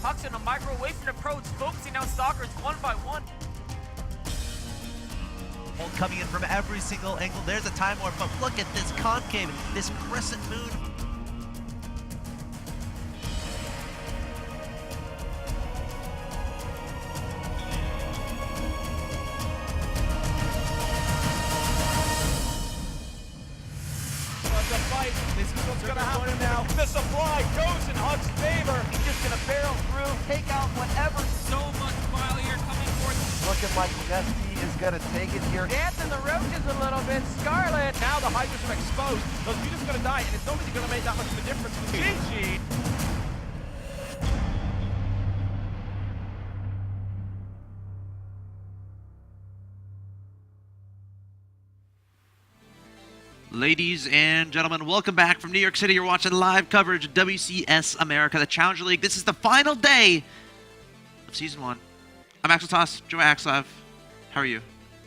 Huck's in a micro away from the pros, focusing on Stalkers one by one. Coming in from every single angle. There's a Time Warp, but look at this concave, this crescent moon. The fight. This is what's gonna happen now. The supply goes in Huck's favor. He's just gonna barrel through, take out whatever. So much file here coming forth. Looking like Nesty is gonna take it here. Dancing the roaches a little bit. Scarlet. Now the Hydras are exposed. Those units are gonna die, and it's only gonna make that much of a difference. GG. Ladies and gentlemen, welcome back from New York City. You're watching live coverage of WCS America, the Challenger League. This is the final day of Season 1. I'm Axeltoss, joined by Axslav. How are you?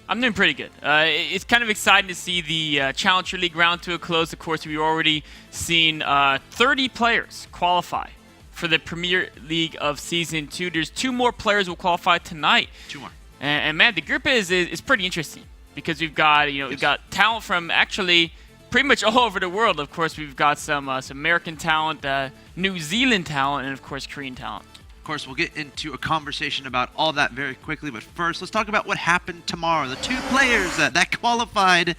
I'm doing pretty good. It's kind of exciting to see the Challenger League round to a close. Of course, we've already seen 30 players qualify for the Premier League of Season 2. There's 2 more players who will qualify tonight. 2 more. And man, the group is pretty interesting because we've got we've got talent from actually pretty much all over the world. Of course, we've got some American talent, New Zealand talent, and of course Korean talent. Of course, we'll get into a conversation about all that very quickly, but first, let's talk about what happened tomorrow. The 2 players that qualified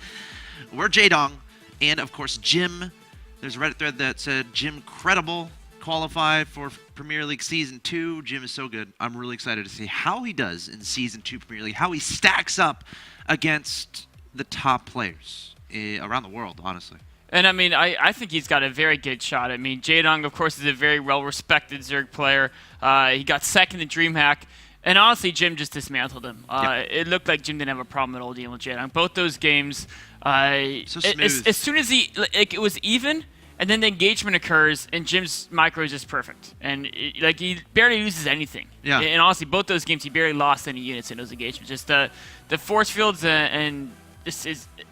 were Jaedong and, of course, Jim. There's a Reddit thread that said Jim Credible qualified for Premier League Season 2. Jim is so good. I'm really excited to see how he does in Season 2 Premier League, how he stacks up against the top players around the world, honestly. And I mean, I think he's got a very good shot. I mean, Jaedong, of course, is a very well-respected Zerg player. He got second in DreamHack. And honestly, Jim just dismantled him. It looked like Jim didn't have a problem at all dealing with Jaedong. Both those games, So smooth. as soon as it was even, and then the engagement occurs, and Jim's micro is just perfect. And he barely loses anything. Yeah. And honestly, both those games, he barely lost any units in those engagements. Just the force fields and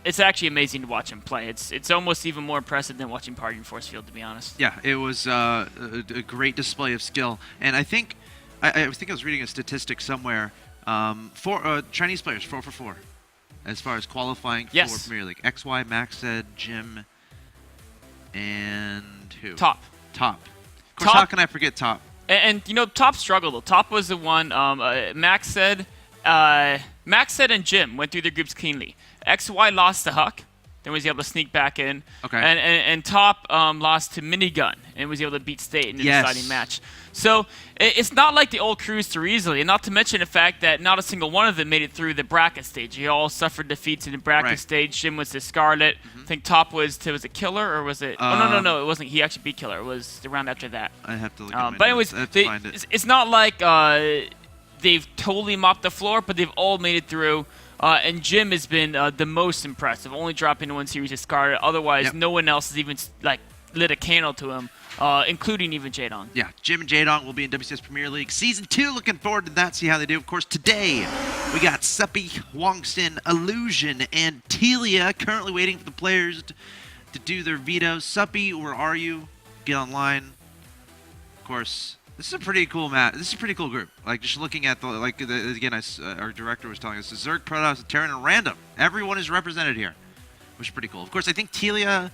it's actually amazing to watch him play. It's almost even more impressive than watching Party Force Field, to be honest. Yeah, it was a great display of skill, and I think I was reading a statistic somewhere. For Chinese players, 4 for 4, as far as qualifying for Premier League. XY, Max said, Jim, and who? Top. Of course, how can I forget Top? And Top struggled though. Top was the one. Max said and Jim went through their groups cleanly. XY lost to Huck, then was able to sneak back in. Okay. And Top lost to Minigun and was able to beat State in the deciding match. So it's not like the old crews too easily, and not to mention the fact that not a single one of them made it through the bracket stage. They all suffered defeats in the bracket stage. Jim was the Scarlet. I think Top was it Killer or was it? Oh no, it wasn't. He actually beat Killer. It was the round after that. I have to look at my But anyways, notes. it's not like they've totally mopped the floor, but they've all made it through. And Jim has been the most impressive, only dropping 1 series of Scarlet. Otherwise, no one else has even lit a candle to him, including even Jaedong. Yeah, Jim and Jaedong will be in WCS Premier League Season 2. Looking forward to that, see how they do. Of course, today we got Suppy, HwangSin, Illusion, and Telia currently waiting for the players to do their vetoes. Suppy, where are you? Get online. Of course, this is a pretty cool match. This is a pretty cool group. Like, just looking at our director was telling us, the Zerg, Protoss, Terran, and Random. Everyone is represented here, which is pretty cool. Of course, I think Telia,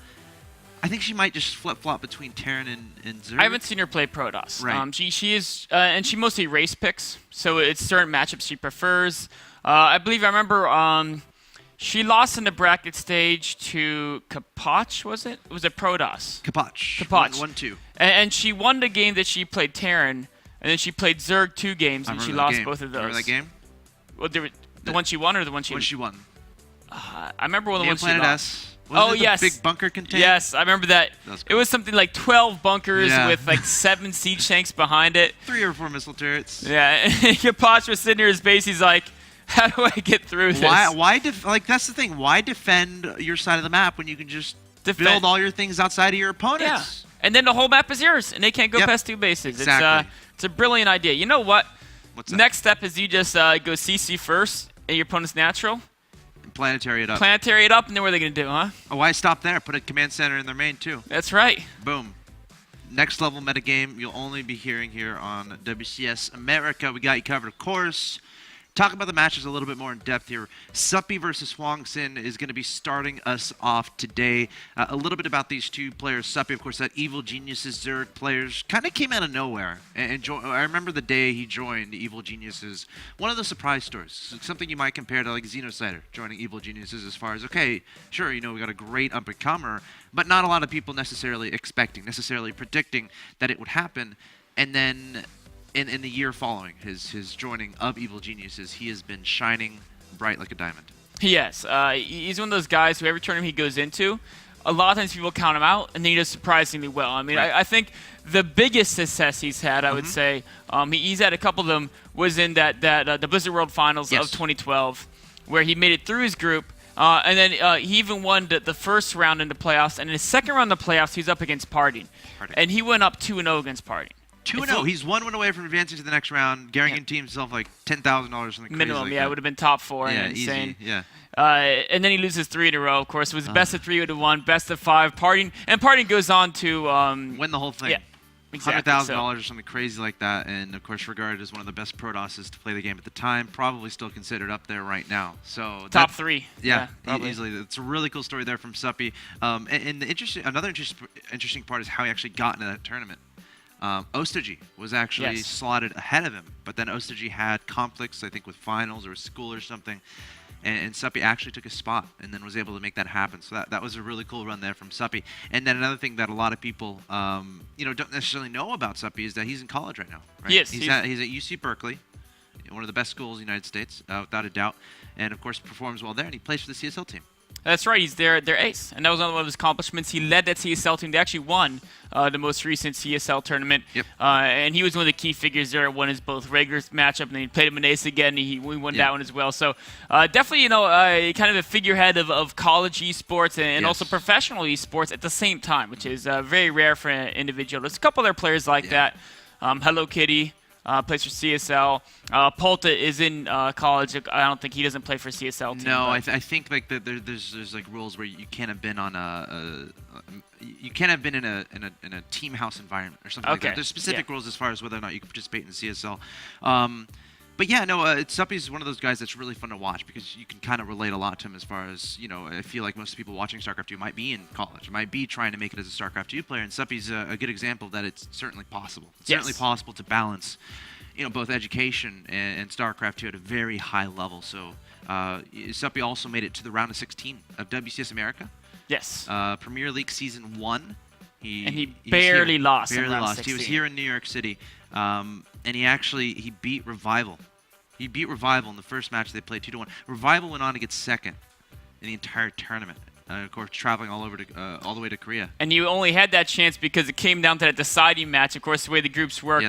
she might just flip-flop between Terran and Zerg. I haven't seen her play Protoss. Right. She is, and she mostly race picks, so it's certain matchups she prefers. I remember she lost in the bracket stage to Kapach, was it? It was a Protoss. Kapach. 1-2. And she won the game that she played Terran, and then she played Zerg 2 games, and she lost both of those. Remember that game? Well, the one she won or the one she... When she won. I remember one of the ones she Planet lost. S. Wasn't it the big bunker container? Yes, I remember that. Was cool. It was something like 12 bunkers with like 7 siege tanks behind it. 3 or 4 missile turrets. Yeah, and Kapach was sitting near his base. He's like, how do I get through this? That's the thing. Why defend your side of the map when you can just build all your things outside of your opponents? Yeah. And then the whole map is yours, and they can't go past 2 bases. Exactly. It's a brilliant idea. You know what? What's that? Next step is you just go CC first, and your opponent's natural. And planetary it up. Planetary it up, and then what are they going to do, huh? Oh, why stop there? Put a command center in their main, too. That's right. Boom. next level metagame you'll only be hearing here on WCS America. We got you covered, of course. Talk about the matches a little bit more in depth here. Suppy versus HwangSin is going to be starting us off today. A little bit about these two players. Suppy, of course, that Evil Geniuses Zerg players kind of came out of nowhere. I remember the day he joined Evil Geniuses. One of the surprise stories. Something you might compare to like Xenocider joining Evil Geniuses as far as, okay, sure, you know, we got a great up-and-comer, but not a lot of people necessarily predicting that it would happen. And then in the year following his joining of Evil Geniuses, he has been shining bright like a diamond. Yes, he's one of those guys who every tournament he goes into, a lot of times people count him out, and then he does surprisingly well. I mean, I think the biggest success he's had, I would say, he's had a couple of them, was in the Blizzard World Finals of 2012, where he made it through his group, and then he even won the first round in the playoffs, and in his second round in the playoffs, he was up against Parting. And he went up 2-0 against Parting. 2-0. He's one win away from advancing to the next round, guaranteeing himself like $10,000 something minimum. Crazy It would have been top 4. Yeah, insane. Easy. Yeah. And then he loses 3 in a row. Of course, it was best of 3 to 1, best of 5. Parting goes on to win the whole thing. Yeah, exactly. $100,000 or something crazy like that, and of course regarded as one of the best Protosses to play the game at the time. Probably still considered up there right now. So top 3. Yeah, probably. Easily. It's a really cool story there from Suppy. And another interesting part is how he actually got into that tournament. Ostoji was actually slotted ahead of him, but then Ostoji had conflicts, I think, with finals or school or something, and Suppy actually took a spot and then was able to make that happen. So that was a really cool run there from Suppy. And then another thing that a lot of people, don't necessarily know about Suppy is that he's in college right now. Right? Yes, he's at UC Berkeley, one of the best schools in the United States, without a doubt, and of course performs well there, and he plays for the CSL team. That's right. He's their ace, and that was one of his accomplishments. He led that CSL team. They actually won the most recent CSL tournament, and he was one of the key figures there. Won his both regular matchup, and then he played him in ace again. And we won that one as well. So definitely, kind of a figurehead of college esports and also professional esports at the same time, which is very rare for an individual. There's a couple other players like that. Hello Kitty. Plays for CSL. Polta is in college. I don't think he doesn't play for CSL team. No, I think like there's like rules where you can't have been on you can't have been in a team house environment or something like that. There's specific rules as far as whether or not you can participate in the CSL. But yeah, no, Suppy's one of those guys that's really fun to watch because you can kind of relate a lot to him as far as, I feel like most people watching StarCraft 2 might be in college, might be trying to make it as a StarCraft 2 player, and Suppy's a good example that it's certainly possible. It's certainly possible to balance, both education and StarCraft 2 at a very high level. So Suppy also made it to the round of 16 of WCS America. Yes. Premier League Season 1. He barely lost. Barely lost. He was here in New York City, and he beat Revival. He beat Revival in the first match they played 2-1. Revival went on to get second in the entire tournament. Of course, traveling all the way to Korea. And you only had that chance because it came down to that deciding match. Of course, the way the groups work,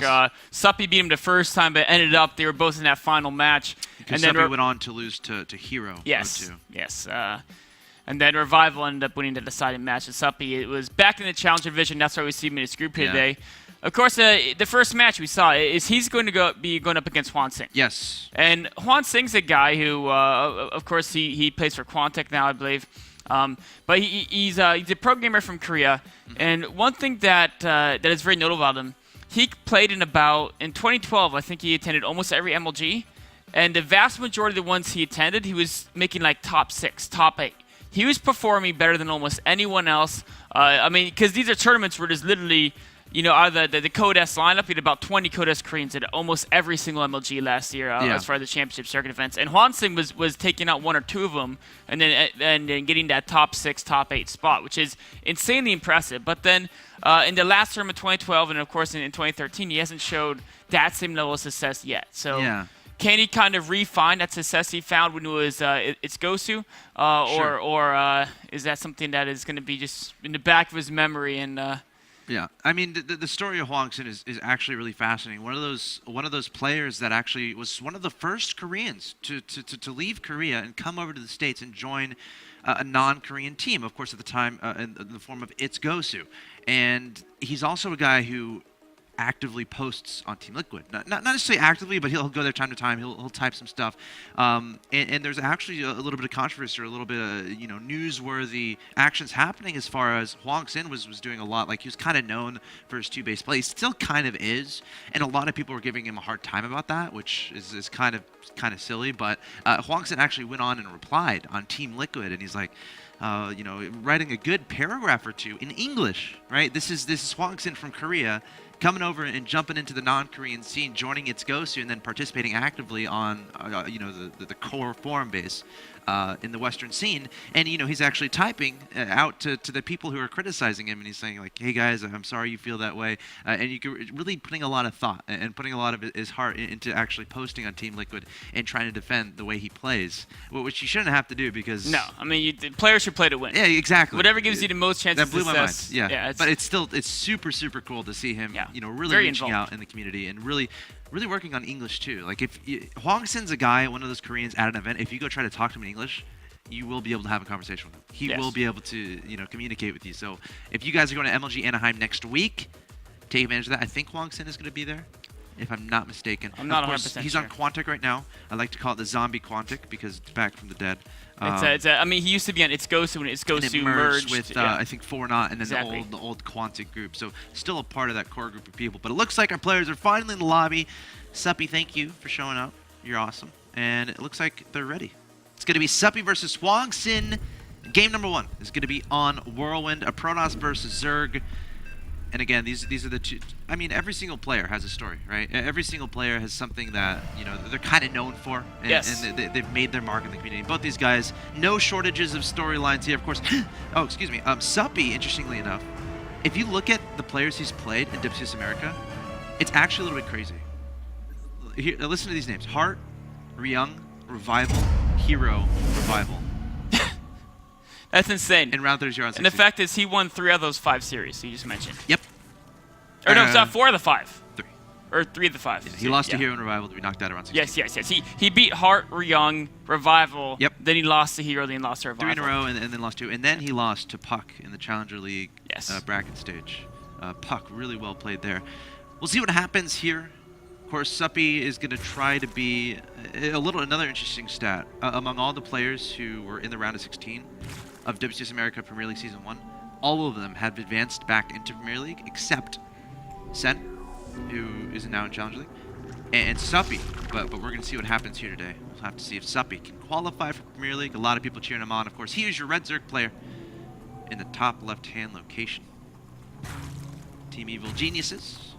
Suppy beat him the first time, but ended up they were both in that final match. Because Suppy went on to lose to Hero. Yes. And then Revival ended up winning the deciding match. And Suppy, it was back in the Challenger division. That's why we see him in his group here today. Of course, the first match we saw is he's going to be going up against HwangSin. Yes. And HwangSin's a guy who, of course, he plays for Quantech now, I believe. But he's a pro gamer from Korea. And one thing that is very notable about him, he played in 2012, I think he attended almost every MLG. And the vast majority of the ones he attended, he was making like top 6, top 8. He was performing better than almost anyone else. Because these are tournaments where there's literally, out of the Code S lineup, we had about 20 Code S Koreans at almost every single MLG last year as far as the championship circuit events. And HwangSin was taking out 1 or 2 of them and then getting that top 6, top 8 spot, which is insanely impressive. But then in the last tournament 2012 and, of course, in 2013, he hasn't showed that same level of success yet. So can he kind of refine that success he found when it was it's Gosu? Or is that something that is going to be just in the back of his memory? And yeah, I mean the story of HwangSin is actually really fascinating. One of those players that actually was one of the first Koreans to leave Korea and come over to the States and join a non-Korean team. Of course, at the time in the form of It's Gosu, and he's also a guy who actively posts on Team Liquid. Not necessarily actively, but he'll go there time to time. He'll type some stuff. And there's actually a little bit of controversy or a little bit of newsworthy actions happening as far as HwangSin was doing a lot. Like, he was kind of known for his 2-base play. He still kind of is, and a lot of people were giving him a hard time about that, which is kind of silly. But HwangSin actually went on and replied on Team Liquid, and he's like, writing a good paragraph or two in English, right? This is HwangSin from Korea coming over and jumping into the non-Korean scene, joining its Gosu, and then participating actively on, the core forum base in the Western scene. And, he's actually typing out to the people who are criticizing him, and he's saying, like, hey, guys, I'm sorry you feel that way. And you can really putting a lot of thought and putting a lot of his heart into actually posting on Team Liquid and trying to defend the way he plays, which you shouldn't have to do because... No, I mean, players should play to win. Yeah, exactly. Whatever gives you the most chances of success. That blew my mind, yeah. But it's super, super cool to see him, really Very reaching involved out in the community and really working on English too. Like, if HwangSin's a guy, one of those Koreans at an event, if you go try to talk to him in English, you will be able to have a conversation with him. He will be able to, communicate with you. So if you guys are going to MLG Anaheim next week, take advantage of that. I think HwangSin is going to be there, if I'm not mistaken. I'm not 100% sure. He's on Quantic right now. I like to call it the zombie Quantic because it's back from the dead. I mean, he used to be on It's Gosu when It's Gosu merged with I think Fornot and then the old Quantic group. So still a part of that core group of people. But it looks like our players are finally in the lobby. Suppy, thank you for showing up. You're awesome. And it looks like they're ready. It's going to be Suppy versus HwangSin. Game number 1 is going to be on Whirlwind, a Protoss versus Zerg. And again, these are the two. I mean, every single player has a story, right? Every single player has something that they're kind of known for, and, and they've made their mark in the community. Both these guys, no shortages of storylines here, of course. Oh, excuse me. Suppy, interestingly enough, if you look at the players he's played in WCS America, it's actually a little bit crazy. Here, listen to these names: Heart, Ryung, Revival, Hero, Revival. That's insane. In round 30, and the fact is, he won 3 of those 5 series you just mentioned. Yep. Or no, it's not 4 of the 5. 3. Or 3 of the 5. Yeah, he lost to Hero and Revival to be knocked out around 16. Yes. He beat Heart, Ryung, Revival. Yep. Then he lost to Hero, then he lost to Revival. 3 in a row, and then lost 2. And then he lost to Puck in the Challenger League bracket stage. Puck, really well played there. We'll see what happens here. Of course, Suppy is going to try to be another interesting stat. Among all the players who were in the round of 16 of WCS America Premier League Season 1, all of them have advanced back into Premier League except Sen, who is now in Challenger League, and Suppy. But we're going to see what happens here today. We'll have to see if Suppy can qualify for Premier League. A lot of people cheering him on. Of course, he is your Red Zerg player in the top left-hand location. Team Evil Geniuses.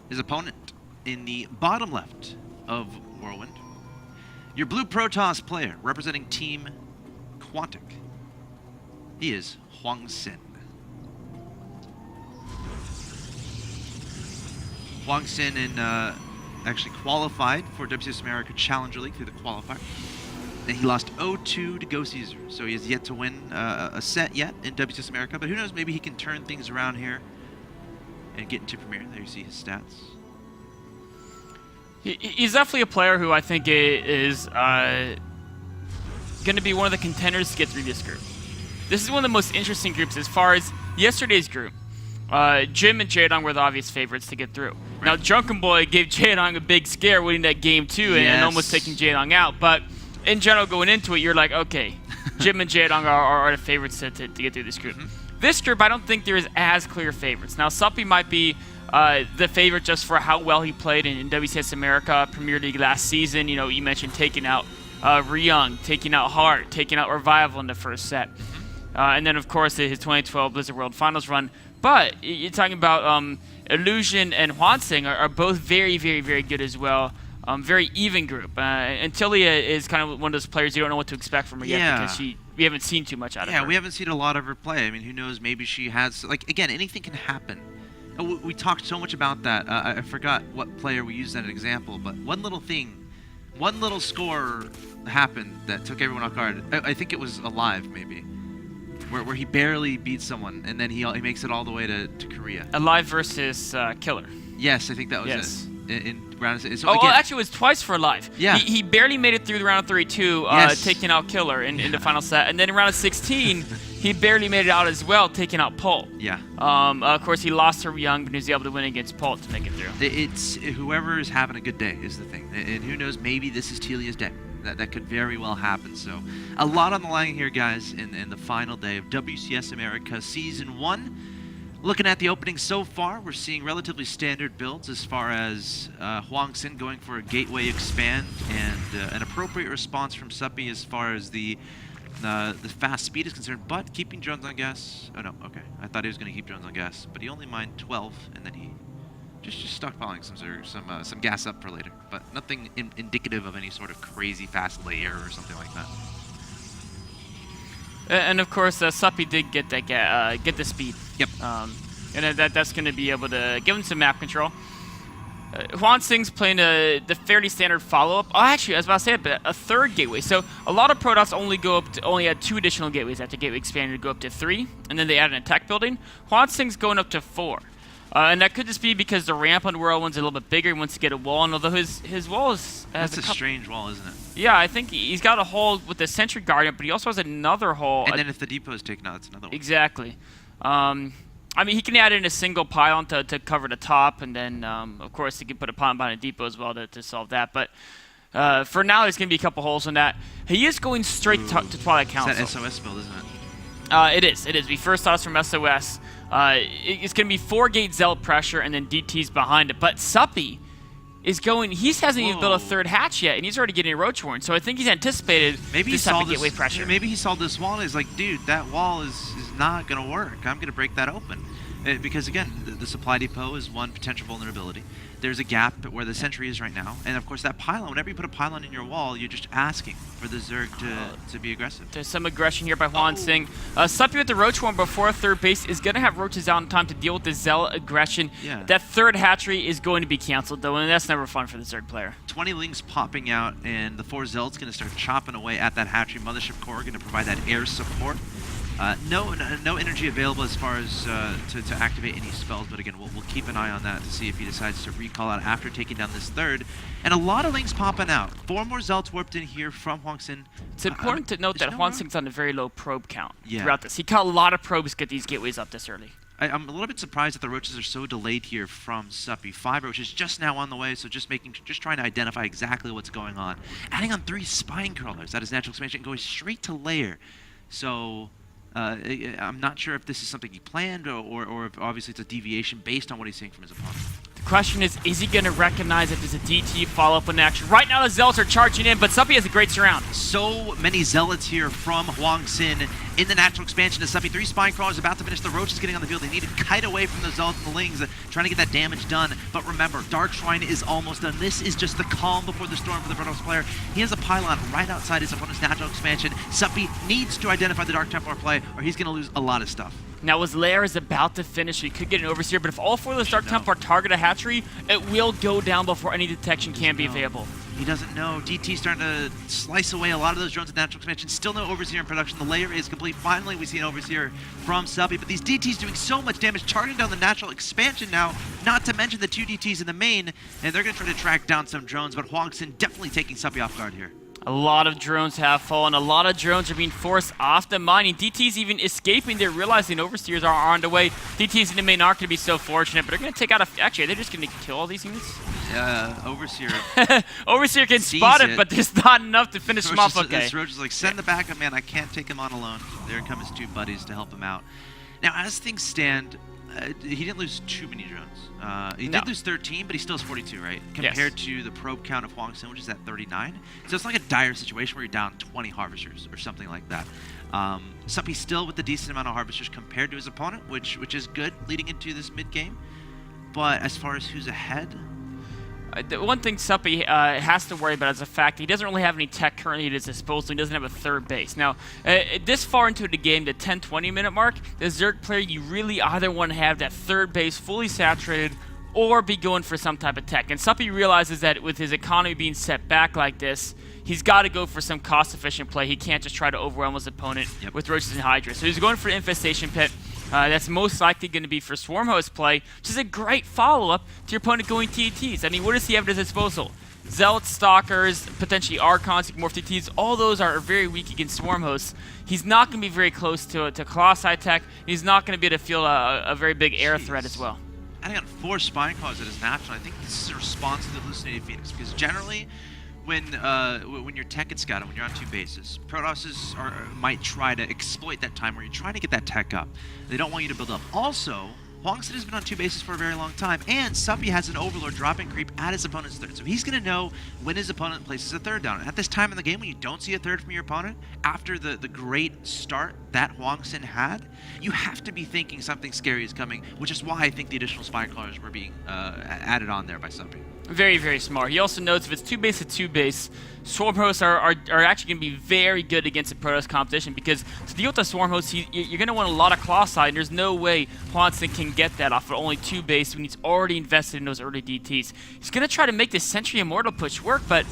His opponent in the bottom left of Whirlwind. Your Blue Protoss player representing Team Quantic. He is HwangSin. HwangSin actually qualified for WCS America Challenger League through the qualifier. Then he lost 0-2 to Go Caesar, so he has yet to win a set yet in WCS America. But who knows, maybe he can turn things around here and get into Premier. There you see his stats. He's definitely a player who I think is going to be one of the contenders to get through this group. This is one of the most interesting groups as far as yesterday's group. Jim and Jaedong were the obvious favorites to get through. Right. Now, Drunken Boy gave Jaedong a big scare winning that game 2 and almost taking Jaedong out. But in general, going into it, you're like, okay, Jim and Jaedong are the favorites to get through this group. This group, I don't think there is as clear favorites. Now, Suppy might be the favorite just for how well he played in WCS America Premier League last season. You mentioned taking out Ryung, taking out Heart, taking out Revival in the first set. And then, of course, his 2012 Blizzard World Finals run. But you're talking about Illusion and HwangSin are both very, very, very good as well. Very even group. And Tilia is kind of one of those players you don't know what to expect from her yet because we haven't seen too much out of her. Yeah, we haven't seen a lot of her play. I mean, who knows? Maybe she has... Like, again, anything can happen. We talked so much about that. I forgot what player we used as an example, but one little thing, one little score happened that took everyone off guard. I think it was Alive, maybe. Where he barely beats someone, and then he makes it all the way to Korea. Alive versus Killer. Yes, I think that was it. In round so actually, it was twice for Alive. Yeah. He barely made it through the round of 32, taking out Killer in the final set. And then in round of 16, he barely made it out as well, taking out Pult. Yeah. Of course, he lost to Young, but he was able to win against Pult to make it through. It's whoever is having a good day is the thing. And who knows, maybe this is Telia's day. That could very well happen. So a lot on the line here, guys, in the final day of WCS America Season 1. Looking at the opening so far, we're seeing relatively standard builds as far as HwangSin going for a gateway expand and an appropriate response from Suppy as far as the fast speed is concerned, but keeping drones on gas. Oh no, okay. I thought he was going to keep drones on gas, but he only mined 12, and then he just stockpiling some gas up for later, but nothing indicative of any sort of crazy fast layer or something like that. And of course, Suppy did get that get the speed. Yep. And that's going to be able to give him some map control. HwangSin's playing the fairly standard follow-up. Oh, actually, I was about to say it, but a third gateway. So a lot of Protoss only had 2 additional gateways after gateway expanded to go up to 3, and then they added a tech building. HwangSin's going up to 4. And that could just be because the ramp on World 1's a little bit bigger. He wants to get a wall, and although his wall has That's a strange wall, isn't it? Yeah, I think he's got a hole with the Sentry Guardian, but he also has another hole. And then if the depot is taken out, that's another one. Exactly. I mean, he can add in a single pylon to cover the top, and then, of course, he can put a pylon behind a depot as well to solve that. But for now, there's going to be a couple holes in that. He is going straight to Twilight Council. It's that SOS build, isn't it? It is. We first saw this from SOS. It's going to be 4-gate Zealot pressure and then DTs behind it. But Suppy is going. He hasn't even built a third hatch yet, and he's already getting a Roach Horn. So I think he's anticipated this type of gateway pressure. Maybe he saw this wall and he's like, dude, that wall is not going to work. I'm going to break that open. Because again, the supply depot is one potential vulnerability. There's a gap where the sentry is right now, and of course that pylon. Whenever you put a pylon in your wall, you're just asking for the Zerg to be aggressive. There's some aggression here by HwangSin. Suppy with the Roach Horn before third base is going to have Roaches out in time to deal with the Zealot aggression. Yeah. That third hatchery is going to be canceled though, and that's never fun for the Zerg player. 20 Lings popping out, and the 4 Zealots going to start chopping away at that hatchery. Mothership core going to provide that air support. No energy available as far as to activate any spells, but again, we'll keep an eye on that to see if he decides to recall out after taking down this third. And a lot of Lings popping out. 4 more Zealots warped in here from HwangSin. It's important to note that HwangSin's on a very low probe count Yeah. throughout this. He caught a lot of probes to get these gateways up this early. I'm a little bit surprised that the Roaches are so delayed here from Suppy. 5 Roaches just now on the way, so just trying to identify exactly what's going on. Adding on 3 Spine Crawlers, that is natural expansion, going straight to layer. So I'm not sure if this is something he planned or if obviously it's a deviation based on what he's seeing from his opponent. The question is he going to recognize if there's a DT follow-up in action? Right now the Zealots are charging in, but Suppy has a great surround. So many Zealots here from HwangSin in the natural expansion to Suppy. 3 Spine Crawlers about to finish. The Roach is getting on the field. They need to kite away from the Zealots and the Lings, trying to get that damage done. But remember, Dark Shrine is almost done. This is just the calm before the storm for the Protoss player. He has a pylon right outside his opponent's natural expansion. Suppy needs to identify the Dark Templar play, or he's going to lose a lot of stuff. Now his lair is about to finish, so he could get an Overseer, but if all 4 of those Dark Templar target a hatchery, it will go down before any detection can be available. He doesn't know. DT's starting to slice away a lot of those drones in natural expansion. Still no Overseer in production. The layer is complete. Finally, we see an Overseer from Suppy, but these DTs doing so much damage, charging down the natural expansion now, not to mention the 2 DTs in the main, and they're going to try to track down some drones, but HwangSin definitely taking Suppy off guard here. A lot of drones have fallen. A lot of drones are being forced off the mining. DT's even escaping. They're realizing Overseers are on the way. DT's in the main aren't going to be so fortunate, but they're going to take out actually, they're just going to kill all these units. Overseer. Overseer can spot it, but there's not enough to finish him off. Okay. This Roach is like, send the backup, man. I can't take him on alone. There come his 2 buddies to help him out. Now, as things stand, he didn't lose too many drones. He did lose 13, but he still has 42, right? Compared to the probe count of HwangSin, which is at 39. So it's like a dire situation where you're down 20 Harvesters or something like that. Suppy still with a decent amount of Harvesters compared to his opponent, which is good leading into this mid-game. But as far as who's ahead... The one thing Suppy has to worry about is the fact he doesn't really have any tech currently at his disposal. He doesn't have a third base. Now, this far into the game, the 10-20 minute mark, the Zerg player, you really either want to have that third base fully saturated or be going for some type of tech. And Suppy realizes that with his economy being set back like this, he's got to go for some cost-efficient play. He can't just try to overwhelm his opponent with Roaches and Hydra. So he's going for the Infestation Pit. That's most likely going to be for Swarm Host play, which is a great follow-up to your opponent going TTs. I mean, what does he have at his disposal? Zealots, Stalkers, potentially Archons, Morph TTs, all those are very weak against Swarm Hosts. He's not going to be very close to Colossi tech. He's not going to be able to feel a very big air threat as well. And I got 4 Spine Claws at his natural. I think this is a response to the Hallucinated Phoenix, because generally, when you're tech and scouting, when you're on 2 bases, Protosses might try to exploit that time where you're trying to get that tech up. They don't want you to build up. Also, HwangSin has been on 2 bases for a very long time, and Suppy has an Overlord dropping creep at his opponent's third, so he's going to know when his opponent places a third down. And at this time in the game, when you don't see a third from your opponent, after the great start that HwangSin had, you have to be thinking something scary is coming, which is why I think the additional Spine Claws were being added on there by Suppy. Very, very smart. He also knows if it's 2 base to 2 base, Swarm Hosts are actually going to be very good against the Protoss competition, because to deal with the Swarm Hosts, you're going to want a lot of claw side, and there's no way HwangSin can get that off of only 2 base when he's already invested in those early DTs. He's going to try to make this Sentry Immortal push work, but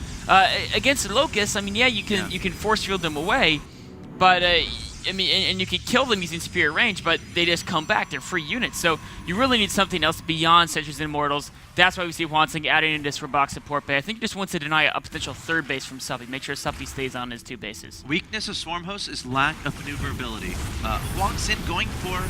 against the Locust, I mean, yeah, you can force field them away, but I mean, and you can kill them using superior range, but they just come back. They're free units, so you really need something else beyond Sentries and Immortals. That's why we see HwangSin adding in this Robox support bay. I think he just wants to deny a potential third base from Suppy. Make sure Suppy stays on his 2 bases. Weakness of Swarm Hosts is lack of maneuverability. HwangSin going for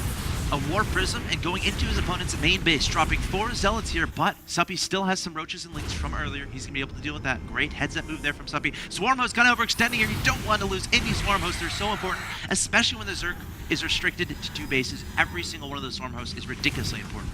a War Prism and going into his opponent's main base, dropping 4 Zealots here, but Suppy still has some Roaches and Links from earlier. He's going to be able to deal with that. Great heads-up move there from Suppy. Swarm Host kind of overextending here. You don't want to lose any Swarm Hosts. They're so important, especially when the Zerg is restricted to 2 bases. Every single one of those Swarm Hosts is ridiculously important.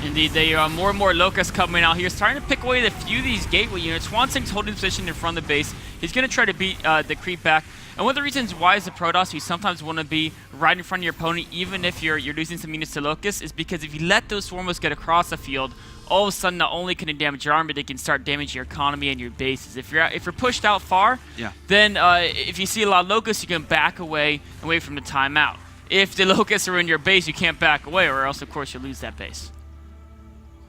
Indeed, they are more and more Locusts coming out here, starting to pick away the few of these gateway units. HwangSin's holding position in front of the base. He's going to try to beat the creep back. And one of the reasons why as a Protoss you sometimes want to be right in front of your opponent, even if you're losing some units to Locusts, is because if you let those Swarmos get across the field, all of a sudden not only can they damage your army, they can start damaging your economy and your bases. If you're pushed out far, then if you see a lot of Locusts, you can back away from the timeout. If the Locusts are in your base, you can't back away, or else of course you lose that base.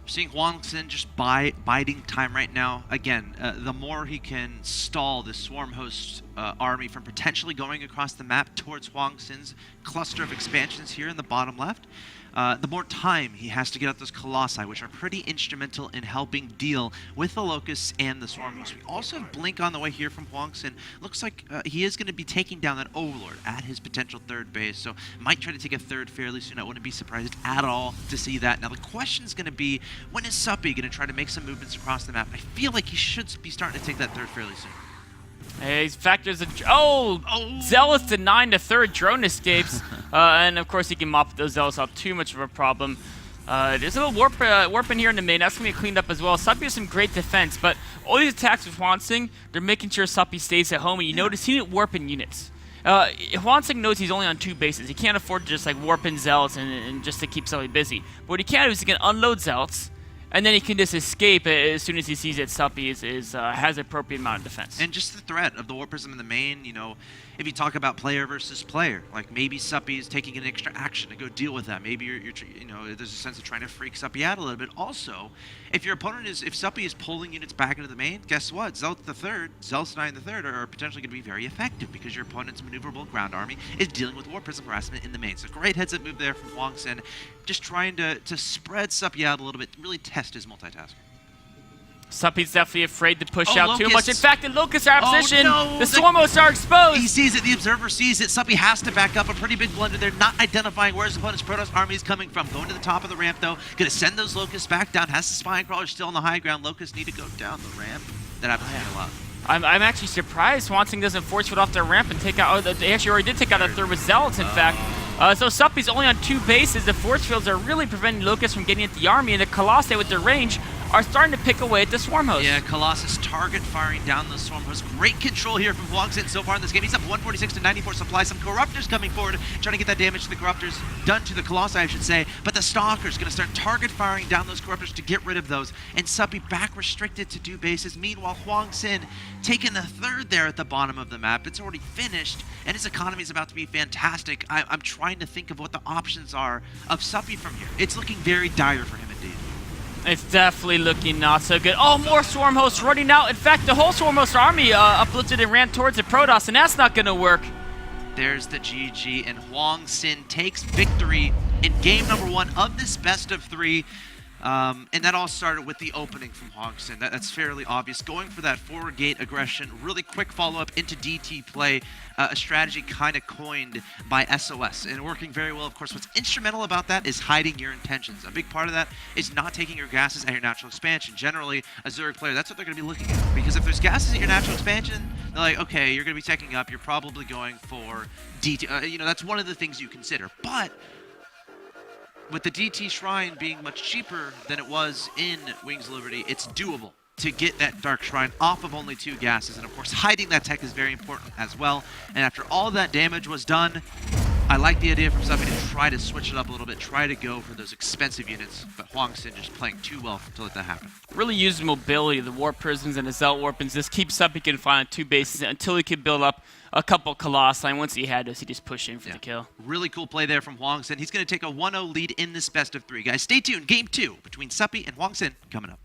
We're seeing HwangSin just biding time right now. Again, the more he can stall this Swarm Host army from potentially going across the map towards HwangSin's cluster of expansions here in the bottom left, the more time he has to get out those Colossi, which are pretty instrumental in helping deal with the Locusts and the Swarm Hosts. We also have Blink on the way here from HwangSin. Looks like he is going to be taking down that Overlord at his potential third base, so might try to take a third fairly soon. I wouldn't be surprised at all to see that. Now the question is going to be, when is Suppy going to try to make some movements across the map? I feel like he should be starting to take that third fairly soon. Hey, factors a Zealots denying the third drone escapes, and of course he can mop those Zealots up. Too much of a problem. There's a little warp in here in the main. That's gonna be cleaned up as well. Suppy has some great defense, but all these attacks with HwangSin, they're making sure Suppy stays at home. And you notice he didn't warp in units. HwangSin knows he's only on 2 bases. He can't afford to just like warp in Zealots and just to keep Suppy busy. But what he can do is he can unload Zealots, and then he can just escape as soon as he sees that Suppy has appropriate amount of defense. And just the threat of the War Prism in the main, you know, if you talk about player versus player, like maybe Suppy is taking an extra action to go deal with that. Maybe you're you know, there's a sense of trying to freak Suppy out a little bit. Also, if your opponent if Suppy is pulling units back into the main, guess what? Zealots the third are potentially going to be very effective because your opponent's maneuverable ground army is dealing with War Prism harassment in the main. So great heads-up move there from HwangSin, just trying to spread Suppy out a little bit, really test his multitasking. Suppy's definitely afraid to push out too much. In fact, the Locusts are out of position. No, the Swarmos are exposed. He sees it. The Observer sees it. Suppy has to back up. A pretty big blunder there, not identifying where his opponent's Protoss army is coming from. Going to the top of the ramp, though. Going to send those Locusts back down. Has the Spine Crawler still on the high ground. Locusts need to go down the ramp. That happens a lot. I'm actually surprised HwangSin doesn't force foot off their ramp and take out. They actually already did take out a third with Zealots, in fact. So Suppy's only on 2 bases. The force fields are really preventing Locusts from getting at the army, and the Colossi with their range are starting to pick away at the Swarm Host. Yeah, Colossus target firing down the Swarm Host. Great control here from HwangSin so far in this game. He's up 146 to 94 supply. Some Corruptors coming forward, trying to get that damage to the Corruptors done to the Colossi, I should say. But the Stalker's going to start target firing down those Corruptors to get rid of those. And Suppy back restricted to 2 bases. Meanwhile, HwangSin taking the third there at the bottom of the map. It's already finished, and his economy is about to be fantastic. I'm trying to think of what the options are of Suppy from here. It's looking very dire for him indeed. It's definitely looking not so good. Oh, more Swarm Hosts running out. In fact, the whole Swarm Host army uplifted and ran towards the Protoss, and that's not going to work. There's the GG, and HwangSin takes victory in game number 1 of this best of 3. And that all started with the opening from HwangSin. That's fairly obvious. Going for that forward gate aggression, really quick follow-up into DT play, a strategy kind of coined by SOS, and working very well. Of course, what's instrumental about that is hiding your intentions. A big part of that is not taking your gases at your natural expansion. Generally, a Zerg player, that's what they're going to be looking at. Because if there's gases at your natural expansion, they're like, okay, you're going to be taking up, you're probably going for DT. You know, that's one of the things you consider. But with the DT Shrine being much cheaper than it was in Wings of Liberty, it's doable to get that Dark Shrine off of only 2 gases. And of course, hiding that tech is very important as well. And after all that damage was done, I like the idea from Suppy to try to switch it up a little bit, try to go for those expensive units, but HwangSin just playing too well to let that happen. Really use mobility, the Warp Prisms and the Zealot Warpins. Just keep Suppy confined on 2 bases until he could build up a couple Colossi. And once he had this, he just pushed in for the kill. Really cool play there from HwangSin. He's going to take a 1-0 lead in this best of 3. Guys, stay tuned. Game 2 between Suppy and HwangSin coming up.